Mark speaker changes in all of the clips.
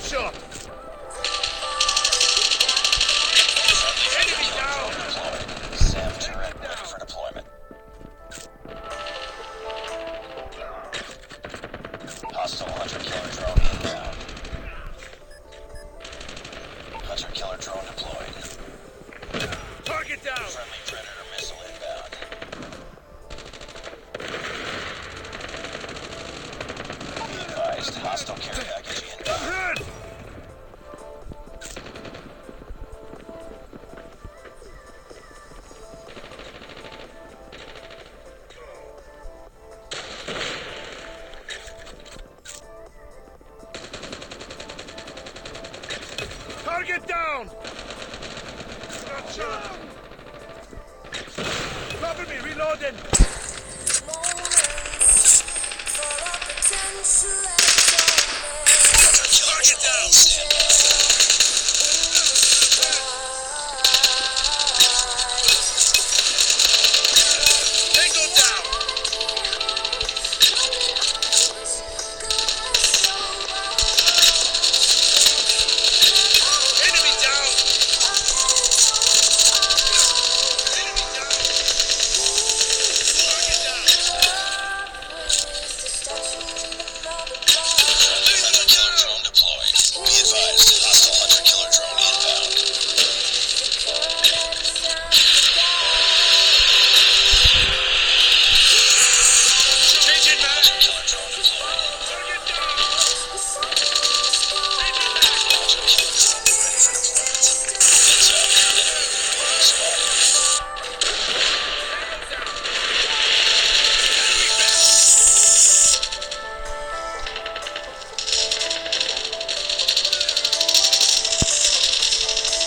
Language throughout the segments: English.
Speaker 1: shot! Enemy down!
Speaker 2: SAM turret ready for deployment. Hostile hunter-killer drone inbound. Hunter-killer drone deployed.
Speaker 1: Target down!
Speaker 2: Friendly Predator missile inbound. Be advised, hostile care package inbound.
Speaker 1: Hurt! Target down! Got shot! Cover me, reloading! Target down! Tango down! Enemy down! Enemy down! Target down!
Speaker 2: Hunter-killer drone deployed. Be advised, hostile hunter-killer drone inbound.
Speaker 1: Changing back!
Speaker 2: Hunter-killer drone deployed.
Speaker 1: Target down!
Speaker 2: Hunter-killer drone ready for deployment.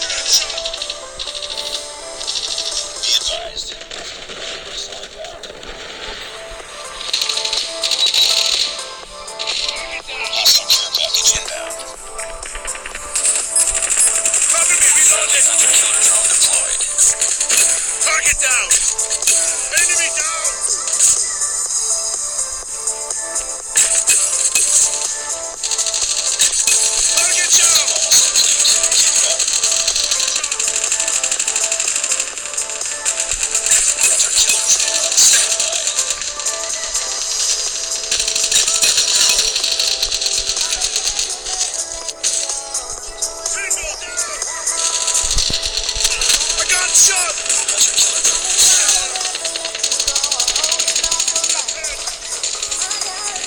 Speaker 2: Heads up. Spotted. Be advised. Missile inbound. Hostile care package inbound.
Speaker 1: Cover me, reloading!
Speaker 2: Hunter-killer drone deployed.
Speaker 1: Target down! Enemy down! Target down!
Speaker 2: Keep up. Hunter-killer drone on standby.
Speaker 1: Single down! I got shot!
Speaker 2: Hunter-killer drone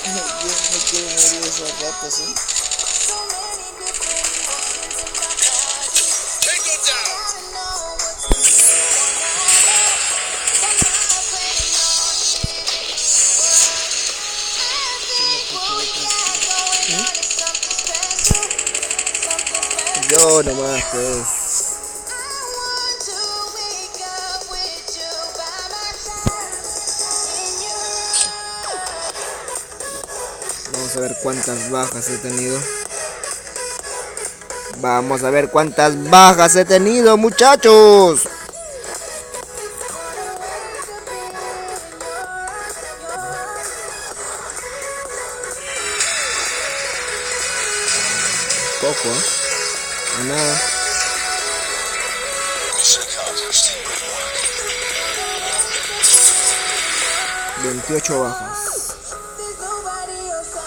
Speaker 3: Yo me quiero morir esos ratos, ¿eh?
Speaker 1: Tango down!
Speaker 3: Yo nomás, pues. Vamos a ver cuántas bajas he tenido. Vamos a ver cuántas bajas he tenido, muchachos. Poco, ¿eh? A nada.
Speaker 2: mission accomplished.
Speaker 3: 28 bajas.